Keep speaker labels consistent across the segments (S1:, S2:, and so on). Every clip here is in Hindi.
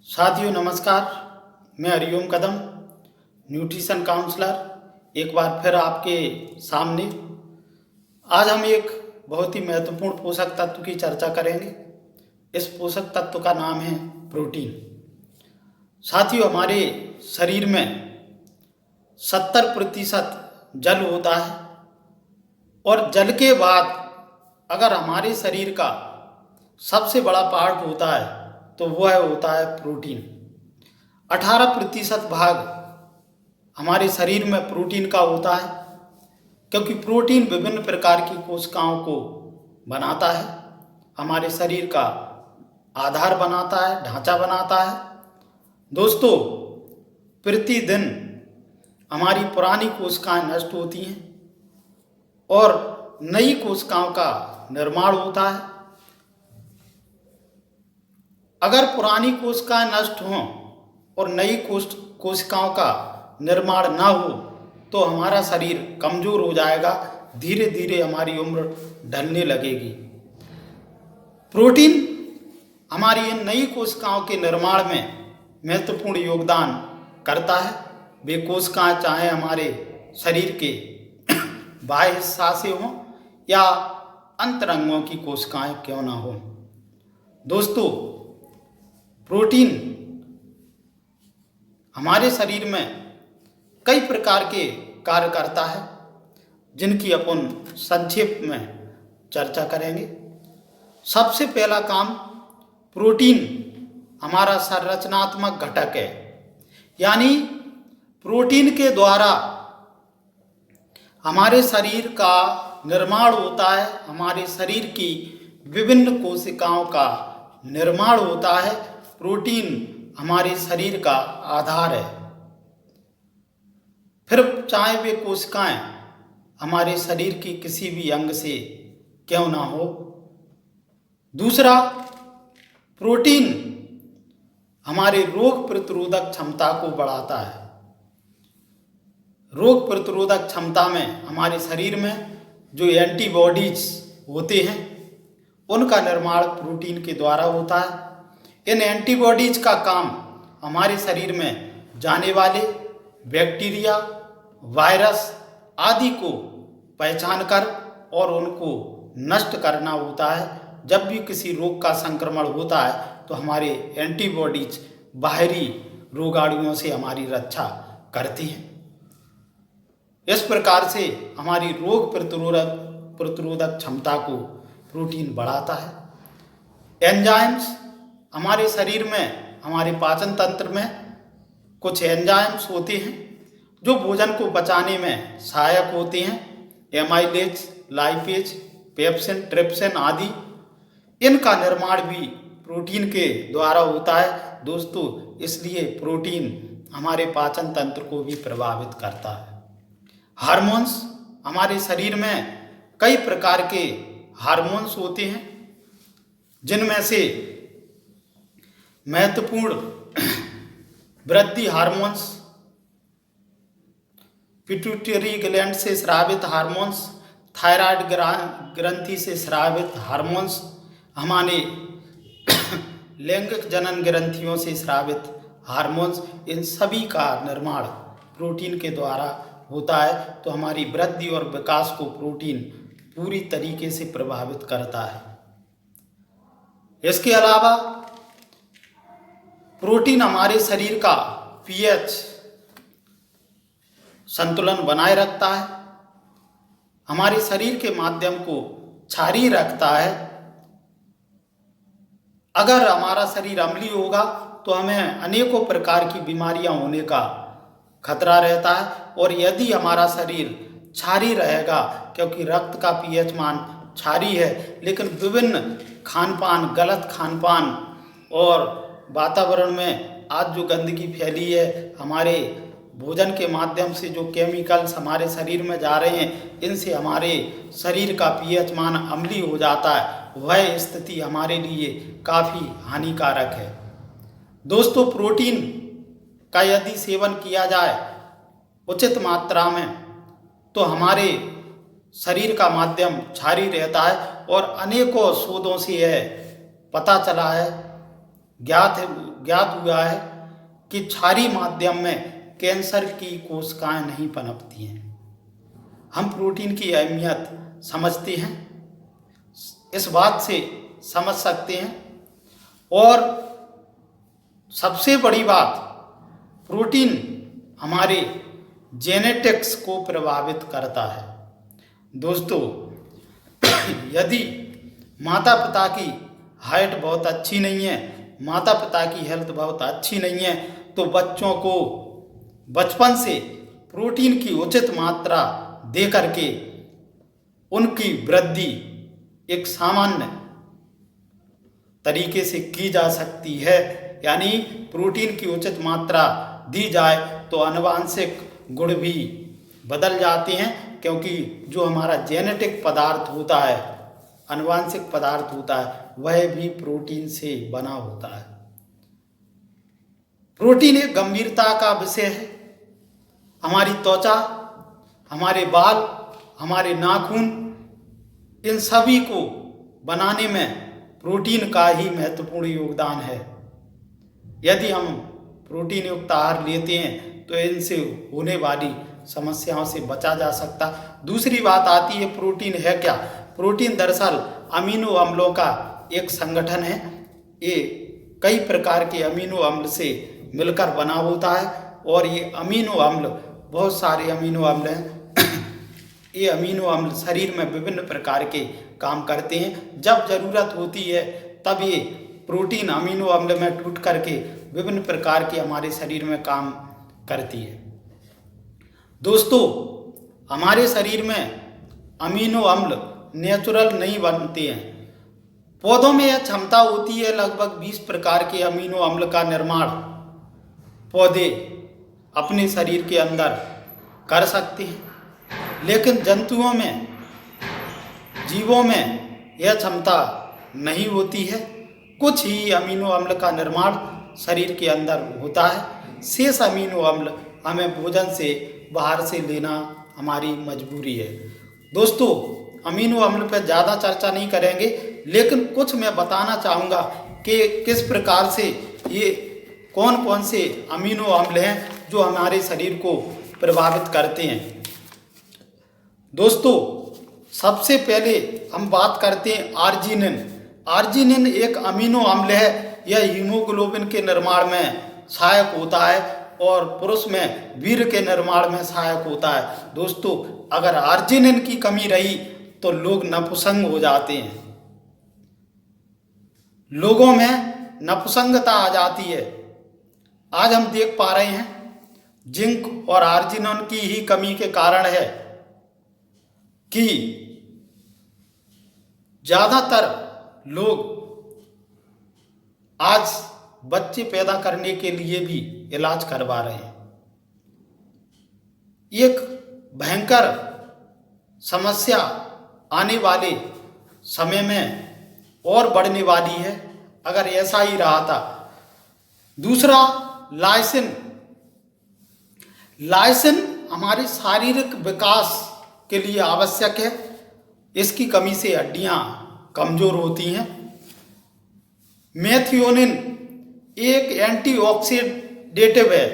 S1: साथियों नमस्कार। मैं हरिओम कदम, न्यूट्रिशन काउंसलर, एक बार फिर आपके सामने। आज हम एक बहुत ही महत्वपूर्ण पोषक तत्व की चर्चा करेंगे। इस पोषक तत्व का नाम है प्रोटीन। साथियों, हमारे शरीर में 70% जल होता है और जल के बाद अगर हमारे शरीर का सबसे बड़ा पार्ट होता है तो वह होता है प्रोटीन। 18% भाग हमारे शरीर में प्रोटीन का होता है, क्योंकि प्रोटीन विभिन्न प्रकार की कोशिकाओं को बनाता है, हमारे शरीर का आधार बनाता है, ढांचा बनाता है। दोस्तों, प्रतिदिन हमारी पुरानी कोशिकाएं नष्ट होती हैं और नई कोशिकाओं का निर्माण होता है। अगर पुरानी कोशिकाएं नष्ट हों और नई कोशिकाओं का निर्माण ना हो तो हमारा शरीर कमज़ोर हो जाएगा, धीरे धीरे हमारी उम्र ढलने लगेगी। प्रोटीन हमारी इन नई कोशिकाओं के निर्माण में महत्वपूर्ण योगदान करता है। वे कोशिकाएं चाहे हमारे शरीर के बाह्य हिस्सा से हों या अंतरंगों की कोशिकाएं क्यों ना हो। दोस्तों, प्रोटीन हमारे शरीर में कई प्रकार के कार्य करता है, जिनकी अपन संक्षेप में चर्चा करेंगे। सबसे पहला काम, प्रोटीन हमारा संरचनात्मक घटक है, यानी प्रोटीन के द्वारा हमारे शरीर का निर्माण होता है, हमारे शरीर की विभिन्न कोशिकाओं का निर्माण होता है। प्रोटीन हमारे शरीर का आधार है, फिर चाहे वे कोशिकाएं हमारे शरीर की किसी भी अंग से क्यों ना हो। दूसरा, प्रोटीन हमारे रोग प्रतिरोधक क्षमता को बढ़ाता है। रोग प्रतिरोधक क्षमता में हमारे शरीर में जो एंटीबॉडीज होते हैं उनका निर्माण प्रोटीन के द्वारा होता है। इन एंटीबॉडीज का काम हमारे शरीर में जाने वाले बैक्टीरिया, वायरस आदि को पहचान कर और उनको नष्ट करना होता है। जब भी किसी रोग का संक्रमण होता है तो हमारे एंटीबॉडीज बाहरी रोगाणुओं से हमारी रक्षा करती हैं। इस प्रकार से हमारी रोग प्रतिरोधक क्षमता को प्रोटीन बढ़ाता है। एंजाइम्स हमारे शरीर में, हमारे पाचन तंत्र में कुछ एंजाइम्स होते हैं जो भोजन को पचाने में सहायक होते हैं। एमाइलेज, लाइपेज, पेप्सिन, ट्रिप्सिन आदि, इनका निर्माण भी प्रोटीन के द्वारा होता है। दोस्तों, इसलिए प्रोटीन हमारे पाचन तंत्र को भी प्रभावित करता है। हार्मोन्स हमारे शरीर में कई प्रकार के हार्मोन्स होते हैं, जिनमें से महत्वपूर्ण वृद्धि हार्मोन्स, पिट्यूटरी ग्लैंड से स्रावित हार्मोन्स, थायराइड ग्रंथि से स्रावित हार्मोन्स, हमारे लैंगिक जनन ग्रंथियों से स्रावित हार्मोन्स, इन सभी का निर्माण प्रोटीन के द्वारा होता है। तो हमारी वृद्धि और विकास को प्रोटीन पूरी तरीके से प्रभावित करता है। इसके अलावा प्रोटीन हमारे शरीर का पीएच संतुलन बनाए रखता है, हमारे शरीर के माध्यम को क्षारीय रखता है। अगर हमारा शरीर अम्लीय होगा तो हमें अनेकों प्रकार की बीमारियां होने का खतरा रहता है, और यदि हमारा शरीर क्षारीय रहेगा, क्योंकि रक्त का पीएच मान क्षारीय है, लेकिन विभिन्न खानपान, गलत खानपान और वातावरण में आज जो गंदगी फैली है, हमारे भोजन के माध्यम से जो केमिकल्स हमारे शरीर में जा रहे हैं, इनसे हमारे शरीर का पीएच मान अम्लीय हो जाता है। वह स्थिति हमारे लिए काफ़ी हानिकारक है। दोस्तों, प्रोटीन का यदि सेवन किया जाए उचित मात्रा में तो हमारे शरीर का माध्यम क्षारीय रहता है, और अनेकों शोधों से यह पता चला है, ज्ञात हुआ है कि क्षारीय माध्यम में कैंसर की कोशिकाएं नहीं पनपती हैं। हम प्रोटीन की अहमियत समझते हैं, इस बात से समझ सकते हैं। और सबसे बड़ी बात, प्रोटीन हमारे जेनेटिक्स को प्रभावित करता है। दोस्तों, यदि माता पिता की हाइट बहुत अच्छी नहीं है, माता पिता की हेल्थ बहुत अच्छी नहीं है, तो बच्चों को बचपन से प्रोटीन की उचित मात्रा दे करके उनकी वृद्धि एक सामान्य तरीके से की जा सकती है। यानी प्रोटीन की उचित मात्रा दी जाए तो आनुवंशिक गुण भी बदल जाते हैं, क्योंकि जो हमारा जेनेटिक पदार्थ होता है, आनुवंशिक पदार्थ होता है, वह भी प्रोटीन से बना होता है। प्रोटीन एक गंभीरता का विषय है। हमारी त्वचा, हमारे बाल, हमारे नाखून, इन सभी को बनाने में प्रोटीन का ही महत्वपूर्ण योगदान है। यदि हम प्रोटीन युक्त आहार लेते हैं तो इनसे होने वाली समस्याओं से बचा जा सकता। दूसरी बात आती है, प्रोटीन है क्या? प्रोटीन दरअसल अमीनो अम्लों का एक संगठन है। ये कई प्रकार के अमीनो अम्ल से मिलकर बना होता है और ये अमीनो अम्ल, बहुत सारे अमीनो अम्ल हैं, ये अमीनो अम्ल शरीर में विभिन्न प्रकार के काम करते हैं। जब जरूरत होती है तब ये प्रोटीन अमीनो अम्ल में टूट करके विभिन्न प्रकार के हमारे शरीर में काम करती है। दोस्तों, हमारे शरीर में अमीनो अम्ल नेचुरल नहीं बनते हैं। पौधों में यह क्षमता होती है लगभग 20 प्रकार के अमीनो अम्ल का निर्माण पौधे अपने शरीर के अंदर कर सकते हैं, लेकिन जंतुओं में, जीवों में यह क्षमता नहीं होती है। कुछ ही अमीनो अम्ल का निर्माण शरीर के अंदर होता है। शेष अमीनो अम्ल हमें भोजन से बाहर से लेना हमारी मजबूरी है। दोस्तों, अमीनो अम्ल पर ज़्यादा चर्चा नहीं करेंगे, लेकिन कुछ मैं बताना चाहूँगा कि किस प्रकार से ये कौन कौन से अमीनो अम्ल हैं जो हमारे शरीर को प्रभावित करते हैं। दोस्तों, सबसे पहले हम बात करते हैं आर्जिनिन। आर्जिनिन एक अमीनो अम्ल है। यह हीमोग्लोबिन के निर्माण में सहायक होता है और पुरुष में वीर्य के निर्माण में सहायक होता है। दोस्तों, अगर आर्जिनिन की कमी रही तो लोग नपुंसक हो जाते हैं, लोगों में नपुंसकता आ जाती है। आज हम देख पा रहे हैं जिंक और आर्जिनिन की ही कमी के कारण है कि ज़्यादातर लोग आज बच्चे पैदा करने के लिए भी इलाज करवा रहे हैं। एक भयंकर समस्या आने वाले समय में और बढ़ने वाली है अगर ऐसा ही रहा था। दूसरा, लाइसिन हमारे शारीरिक विकास के लिए आवश्यक है। इसकी कमी से हड्डियां कमजोर होती हैं। मेथियोनिन एक एंटीऑक्सीडेटिव है,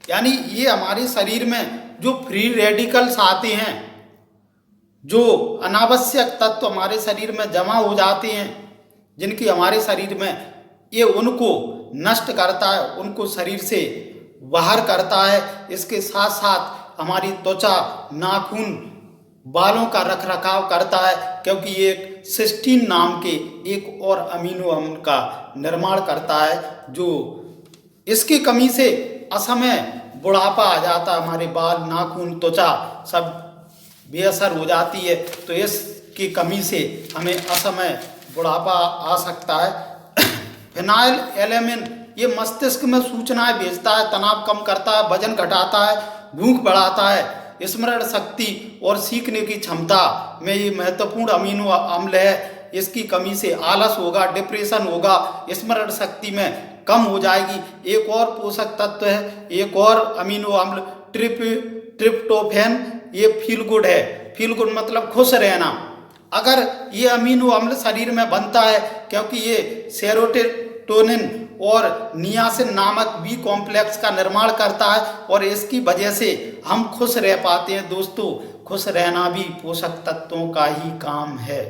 S1: यानी ये हमारे शरीर में जो फ्री रेडिकल्स आते हैं, जो अनावश्यक तत्व हमारे शरीर में जमा हो जाते हैं, जिनकी हमारे शरीर में, ये उनको नष्ट करता है, उनको शरीर से बाहर करता है। इसके साथ साथ हमारी त्वचा, नाखून, बालों का रखरखाव करता है, क्योंकि ये एक सिस्टीन नाम के एक और अमीनो अम्ल का निर्माण करता है, जो इसकी कमी से असमय बुढ़ापा आ जाता है। हमारे बाल, नाखून, त्वचा सब बेअसर हो जाती है। तो इसकी कमी से हमें असमय बुढ़ापा आ सकता है। फिनाइल एलानिन ये मस्तिष्क में सूचनाएं भेजता है, तनाव कम करता है, वजन घटाता है, भूख बढ़ाता है, स्मरण शक्ति और सीखने की क्षमता में ये महत्वपूर्ण अमीनो अम्ल है। इसकी कमी से आलस होगा, डिप्रेशन होगा, स्मरण शक्ति में कम हो जाएगी। एक और पोषक तत्व है, एक और अमीनो अम्ल ट्रिप्टोफैन, ये फील गुड है। फील गुड मतलब खुश रहना। अगर ये अमीनो अम्ल शरीर में बनता है, क्योंकि ये सेरोटोनिन और नियासिन नामक बी कॉम्प्लेक्स का निर्माण करता है और इसकी वजह से हम खुश रह पाते हैं। दोस्तों, खुश रहना भी पोषक तत्वों का ही काम है।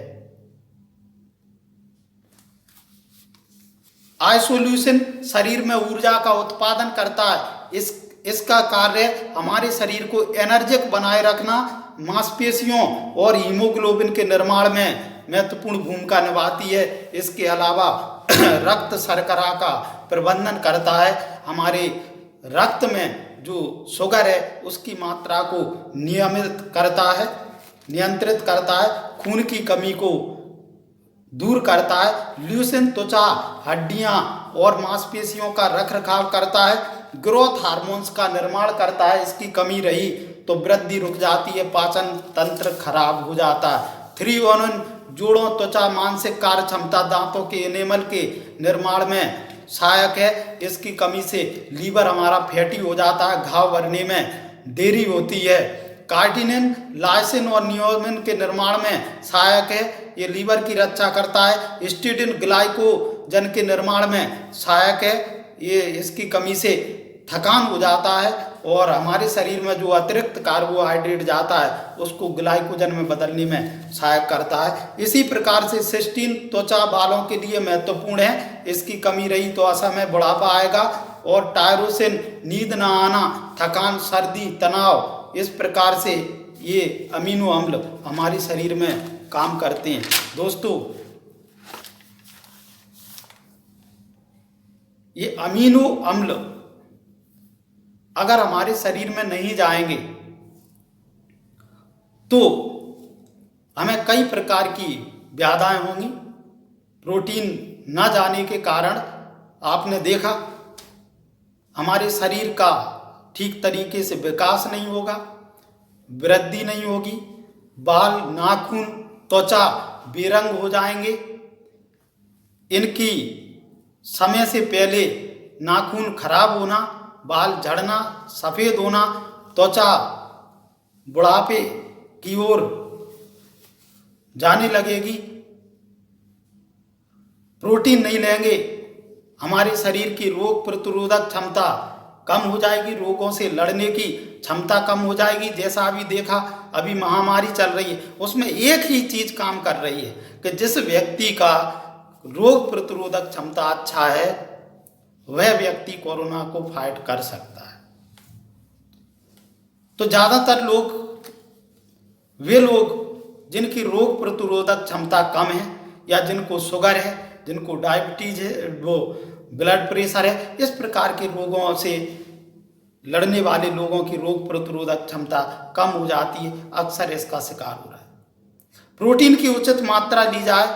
S1: आइसोल्यूसिन शरीर में ऊर्जा का उत्पादन करता है। इसका कार्य हमारे शरीर को एनर्जिक बनाए रखना, मांसपेशियों और हीमोग्लोबिन के निर्माण में महत्वपूर्ण भूमिका निभाती है। इसके अलावा रक्त शर्करा का प्रबंधन करता है। हमारे रक्त में जो शुगर है उसकी मात्रा को नियंत्रित करता है, खून की कमी को दूर करता है। ल्यूसिन त्वचा, हड्डियां और मांसपेशियों का रखरखाव करता है। ग्रोथ हार्मोन्स का निर्माण करता है। इसकी कमी रही तो वृद्धि रुक जाती है, पाचन तंत्र खराब हो जाता है। थ्रियोनिन जोड़ों, त्वचा, मानसिक कार्य क्षमता, दांतों के एनेमल के निर्माण में सहायक है। इसकी कमी से लीवर हमारा फैटी हो जाता है, घाव भरने में देरी होती है। कार्टिनिन, लाइसिन और नियोमिन के निर्माण में सहायक है, ये लीवर की रक्षा करता है। स्टिडिन ग्लाइकोजन के निर्माण में सहायक है, ये इसकी कमी से थकान हो जाता है और हमारे शरीर में जो अतिरिक्त कार्बोहाइड्रेट जाता है उसको ग्लाइकोजन में बदलने में सहायक करता है। इसी प्रकार से सिस्टीन त्वचा, बालों के लिए महत्वपूर्ण है, इसकी कमी रही तो असमय बुढ़ापा आएगा। और टायरोसिन, नींद न आना, थकान, सर्दी, तनाव, इस प्रकार से ये अमीनो अम्ल हमारे शरीर में काम करते हैं। दोस्तों, ये अमीनो अम्ल अगर हमारे शरीर में नहीं जाएंगे तो हमें कई प्रकार की व्याधियां होंगी। प्रोटीन न जाने के कारण आपने देखा हमारे शरीर का ठीक तरीके से विकास नहीं होगा, वृद्धि नहीं होगी, बाल, नाखून, त्वचा बेरंग हो जाएंगे। इनकी समय से पहले नाखून खराब होना, बाल झड़ना, सफ़ेद होना, त्वचा बुढ़ापे की ओर जाने लगेगी। प्रोटीन नहीं लेंगे, हमारे शरीर की रोग प्रतिरोधक क्षमता कम हो जाएगी, रोगों से लड़ने की क्षमता कम हो जाएगी। जैसा अभी देखा, अभी महामारी चल रही है, उसमें एक ही चीज काम कर रही है कि जिस व्यक्ति का रोग प्रतिरोधक क्षमता अच्छा है वह व्यक्ति कोरोना को फाइट कर सकता है। तो ज्यादातर लोग, वे लोग जिनकी रोग प्रतिरोधक क्षमता कम है या जिनको शुगर है, जिनको डायबिटीज है, वो ब्लड प्रेशर है, इस प्रकार के रोगों से लड़ने वाले लोगों की रोग प्रतिरोधक क्षमता कम हो जाती है, अक्सर इसका शिकार हो रहा है। प्रोटीन की उचित मात्रा ली जाए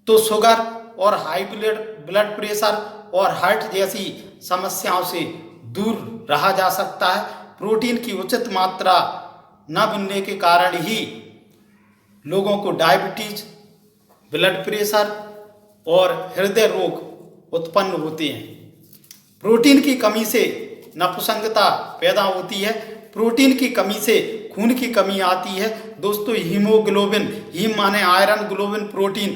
S1: तो शुगर और हाई ब्लड प्रेशर और हार्ट जैसी समस्याओं से दूर रहा जा सकता है। प्रोटीन की उचित मात्रा न मिलने के कारण ही लोगों को डायबिटीज, ब्लड प्रेशर और हृदय रोग उत्पन्न होते हैं। प्रोटीन की कमी से नपुंसकता पैदा होती है, प्रोटीन की कमी से खून की कमी आती है। दोस्तों, हीमोग्लोबिन, हीम माने iron, globin protein,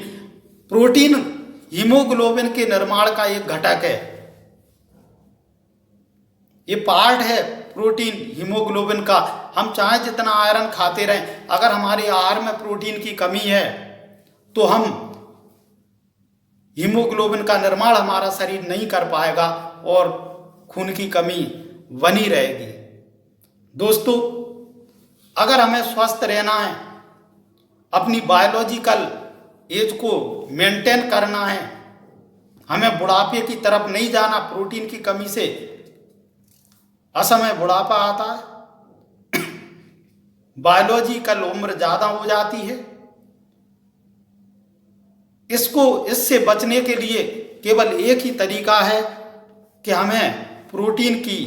S1: protein haemoglobin के निर्माण का एक घटक है, ये पार्ट है प्रोटीन हीमोग्लोबिन का। हम चाहे जितना आयरन खाते रहें, अगर हमारे आहार में प्रोटीन की कमी है तो हम हीमोग्लोबिन का निर्माण हमारा शरीर नहीं कर पाएगा और खून की कमी बनी रहेगी। दोस्तों, अगर हमें स्वस्थ रहना है, अपनी बायोलॉजिकल एज को मेंटेन करना है, हमें बुढ़ापे की तरफ नहीं जाना, प्रोटीन की कमी से असमय बुढ़ापा आता है, बायोलॉजिकल उम्र ज्यादा हो जाती है। इससे बचने के लिए केवल एक ही तरीका है कि हमें प्रोटीन की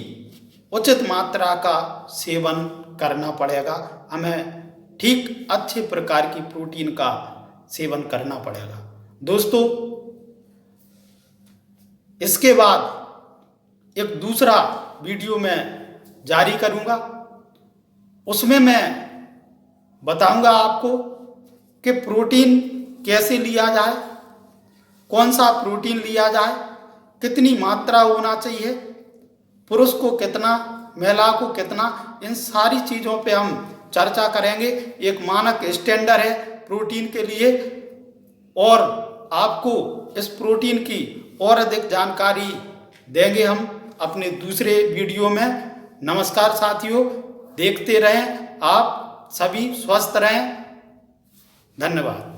S1: उचित मात्रा का सेवन करना पड़ेगा, हमें ठीक अच्छे प्रकार की प्रोटीन का सेवन करना पड़ेगा। दोस्तों, इसके बाद एक दूसरा वीडियो मैं जारी करूंगा, उसमें मैं बताऊंगा आपको कि प्रोटीन कैसे लिया जाए, कौन सा प्रोटीन लिया जाए कितनी मात्रा होना चाहिए, पुरुष को कितना, महिला को कितना, इन सारी चीज़ों पे हम चर्चा करेंगे। एक मानक स्टैंडर्ड है प्रोटीन के लिए, और आपको इस प्रोटीन की और अधिक जानकारी देंगे हम अपने दूसरे वीडियो में। नमस्कार साथियों, देखते रहें, आप सभी स्वस्थ रहें। धन्यवाद।